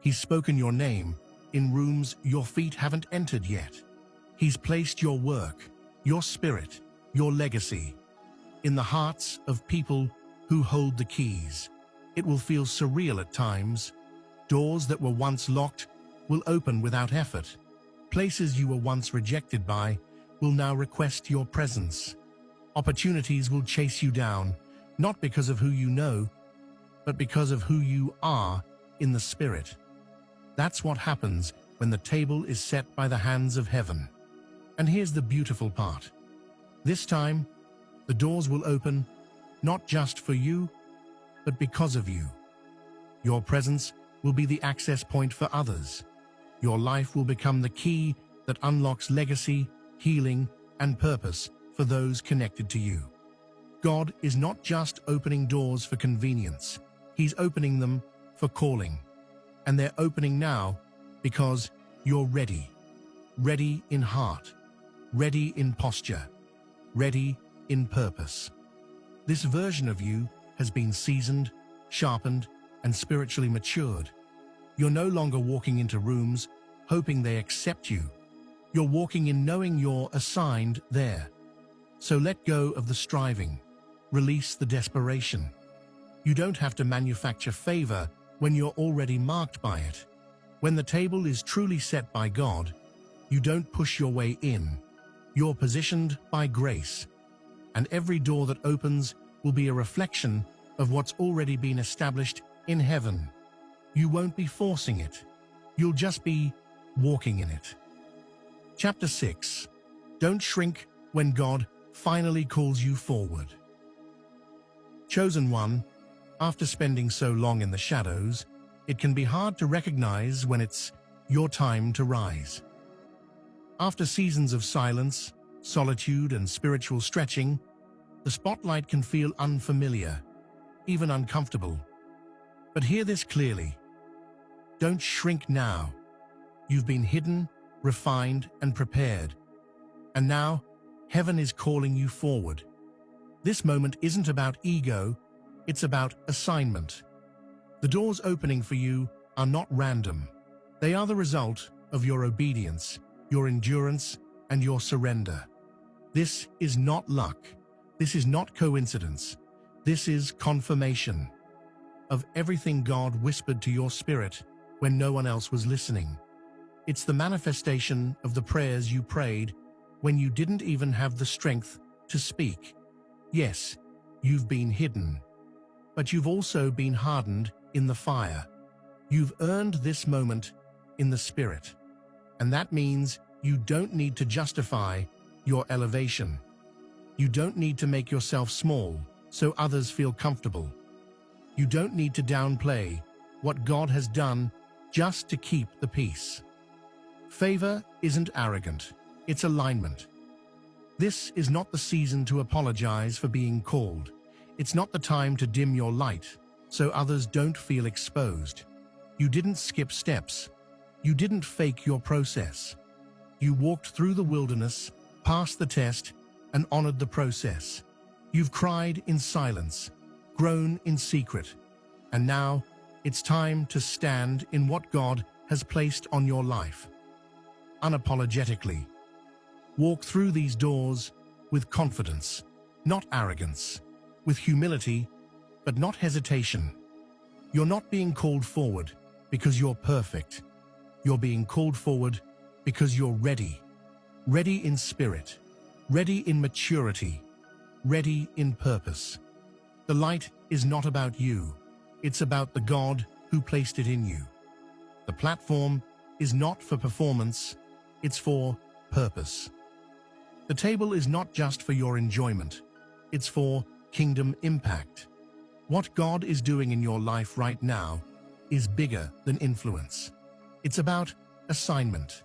He's spoken your name in rooms your feet haven't entered yet. He's placed your work, your spirit, your legacy in the hearts of people who hold the keys. It will feel surreal at times. Doors that were once locked will open without effort. Places you were once rejected by will now request your presence. Opportunities will chase you down, not because of who you know, but because of who you are in the spirit. That's what happens when the table is set by the hands of heaven. And here's the beautiful part. This time, the doors will open not just for you, but because of you. Your presence will be the access point for others. Your life will become the key that unlocks legacy, healing, and purpose for those connected to you. God is not just opening doors for convenience. He's opening them for calling. And they're opening now because you're ready. Ready in heart. Ready in posture. Ready in purpose. This version of you has been seasoned, sharpened, and spiritually matured. You're no longer walking into rooms hoping they accept you. You're walking in knowing you're assigned there. So let go of the striving. Release the desperation. You don't have to manufacture favor when you're already marked by it. When the table is truly set by God, you don't push your way in. You're positioned by grace. And every door that opens will be a reflection of what's already been established in heaven. You won't be forcing it. You'll just be walking in it. Chapter 6. Don't shrink when God finally calls you forward. Chosen one, after spending so long in the shadows, it can be hard to recognize when it's your time to rise. After seasons of silence, solitude, and spiritual stretching, the spotlight can feel unfamiliar, even uncomfortable. But hear this clearly. Don't shrink now. You've been hidden, refined, and prepared. And now, heaven is calling you forward. This moment isn't about ego, it's about assignment. The doors opening for you are not random. They are the result of your obedience, your endurance, and your surrender. This is not luck. This is not coincidence. This is confirmation of everything God whispered to your spirit when no one else was listening. It's the manifestation of the prayers you prayed when you didn't even have the strength to speak. Yes, you've been hidden, but you've also been hardened in the fire. You've earned this moment in the spirit, and that means you don't need to justify your elevation. You don't need to make yourself small so others feel comfortable. You don't need to downplay what God has done just to keep the peace. Favor isn't arrogant, it's alignment. This is not the season to apologize for being called. It's not the time to dim your light so others don't feel exposed. You didn't skip steps. You didn't fake your process. You walked through the wilderness, passed the test, and honored the process. You've cried in silence, grown in secret, and now it's time to stand in what God has placed on your life. Unapologetically. Walk through these doors with confidence, not arrogance, with humility, but not hesitation. You're not being called forward because you're perfect. You're being called forward because you're ready. Ready in spirit, ready in maturity, ready in purpose. The light is not about you. It's about the God who placed it in you. The platform is not for performance, it's for purpose. The table is not just for your enjoyment, it's for kingdom impact. What God is doing in your life right now is bigger than influence. It's about assignment.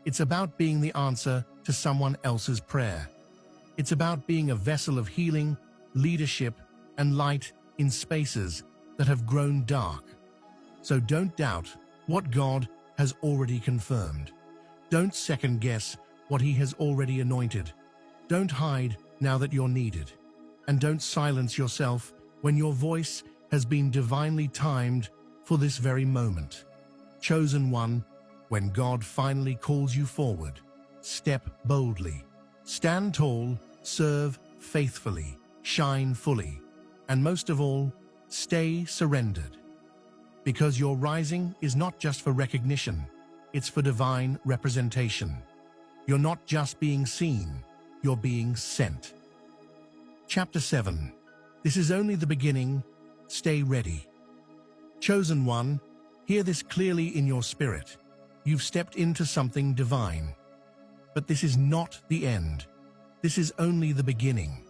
It's about being the answer to someone else's prayer. It's about being a vessel of healing, leadership, and light in spaces that have grown dark. So don't doubt what God has already confirmed. Don't second guess what He has already anointed. Don't hide now that you're needed. And don't silence yourself when your voice has been divinely timed for this very moment. Chosen one, when God finally calls you forward, step boldly, stand tall, serve faithfully, shine fully, and most of all, stay surrendered. Because your rising is not just for recognition, it's for divine representation. You're not just being seen, you're being sent. Chapter 7. This is only the beginning. Stay ready. Chosen one, hear this clearly in your spirit. You've stepped into something divine. But this is not the end. This is only the beginning.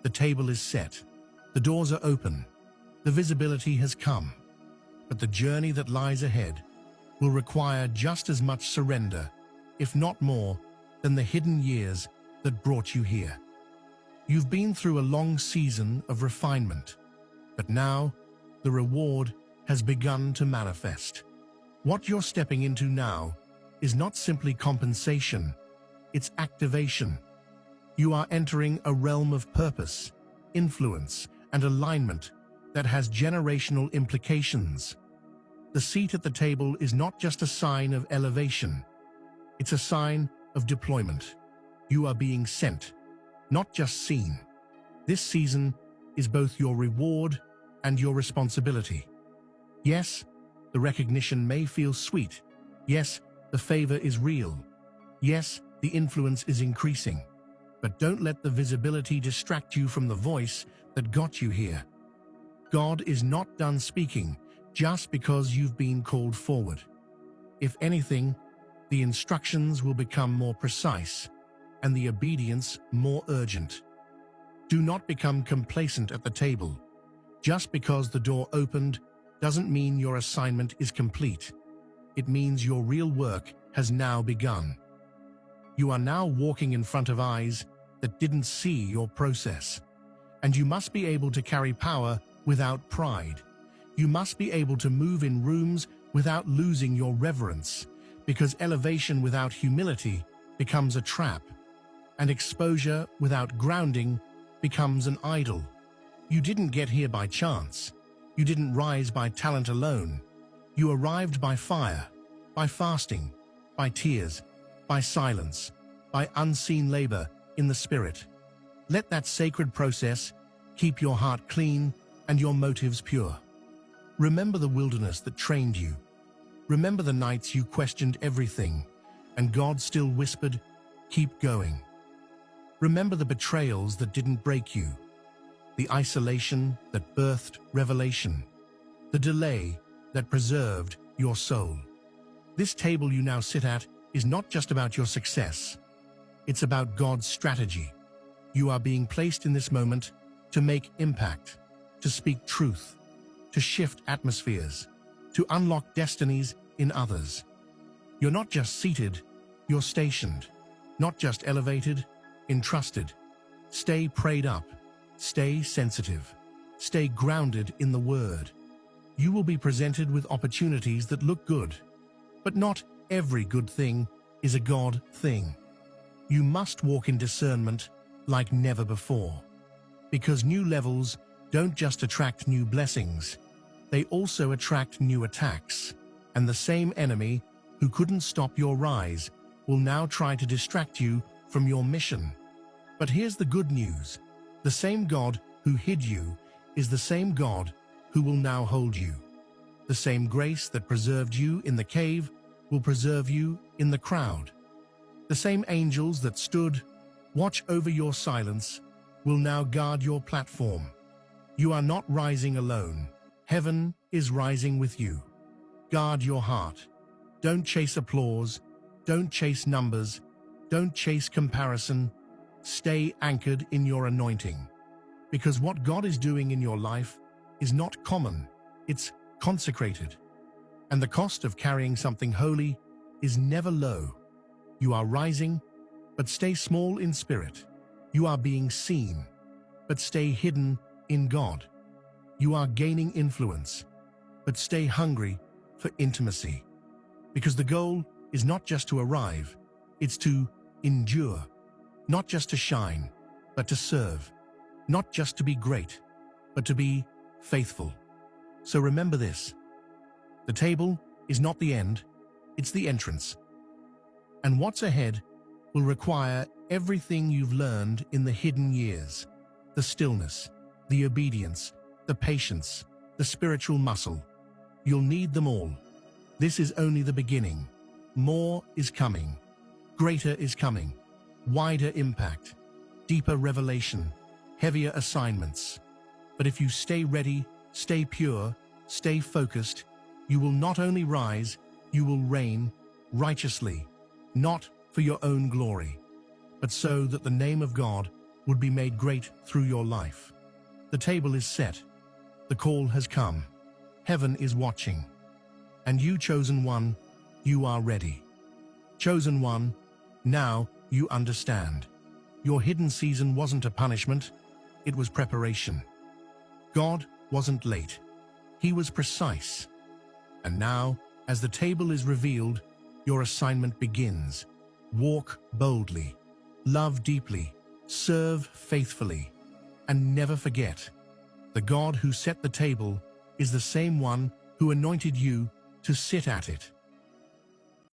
The table is set. The doors are open. The visibility has come. But the journey that lies ahead will require just as much surrender, if not more, than the hidden years that brought you here. You've been through a long season of refinement, but now the reward has begun to manifest. What you're stepping into now is not simply compensation, it's activation. You are entering a realm of purpose, influence, and alignment that has generational implications. The seat at the table is not just a sign of elevation, it's a sign of deployment. You are being sent, not just seen. This season is both your reward and your responsibility. Yes, the recognition may feel sweet. Yes, the favor is real. Yes, the influence is increasing. But don't let the visibility distract you from the voice that got you here. God is not done speaking just because you've been called forward. If anything, the instructions will become more precise and the obedience more urgent. Do not become complacent at the table. Just because the door opened doesn't mean your assignment is complete. It means your real work has now begun. You are now walking in front of eyes that didn't see your process. And you must be able to carry power without pride. You must be able to move in rooms without losing your reverence, because elevation without humility becomes a trap, and exposure without grounding becomes an idol. You didn't get here by chance. You didn't rise by talent alone. You arrived by fire, by fasting, by tears, by silence, by unseen labor in the spirit. Let that sacred process keep your heart clean and your motives pure. Remember the wilderness that trained you. Remember the nights you questioned everything, and God still whispered, "Keep going." Remember the betrayals that didn't break you, the isolation that birthed revelation, the delay that preserved your soul. This table you now sit at is not just about your success. It's about God's strategy. You are being placed in this moment to make impact, to speak truth, to shift atmospheres, to unlock destinies in others. You're not just seated, you're stationed, not just elevated, entrusted. Stay prayed up, stay sensitive, stay grounded in the Word. You will be presented with opportunities that look good, but not every good thing is a God thing. You must walk in discernment like never before, because new levels don't just attract new blessings, they also attract new attacks, and the same enemy who couldn't stop your rise will now try to distract you from your mission. But here's the good news. The same God who hid you is the same God who will now hold you. The same grace that preserved you in the cave will preserve you in the crowd. The same angels that stood watch over your silence will now guard your platform. You are not rising alone. Heaven is rising with you. Guard your heart. Don't chase applause. Don't chase numbers. Don't chase comparison. Stay anchored in your anointing. Because what God is doing in your life is not common. It's consecrated. And the cost of carrying something holy is never low. You are rising, but stay small in spirit. You are being seen, but stay hidden in God. You are gaining influence, but stay hungry for intimacy. Because the goal is not just to arrive, it's to endure. Not just to shine, but to serve. Not just to be great, but to be faithful. So remember this. The table is not the end, it's the entrance. And what's ahead will require everything you've learned in the hidden years, the stillness, the obedience, the patience, the spiritual muscle. You'll need them all. This is only the beginning. More is coming. Greater is coming. Wider impact. Deeper revelation. Heavier assignments. But if you stay ready, stay pure, stay focused, you will not only rise, you will reign righteously, not for your own glory, but so that the name of God would be made great through your life. The table is set. The call has come. Heaven is watching. And you, chosen one, you are ready. Chosen one, now you understand. Your hidden season wasn't a punishment, it was preparation. God wasn't late. He was precise. And now, as the table is revealed, your assignment begins. Walk boldly, love deeply, serve faithfully, and never forget, the God who set the table is the same one who anointed you to sit at it.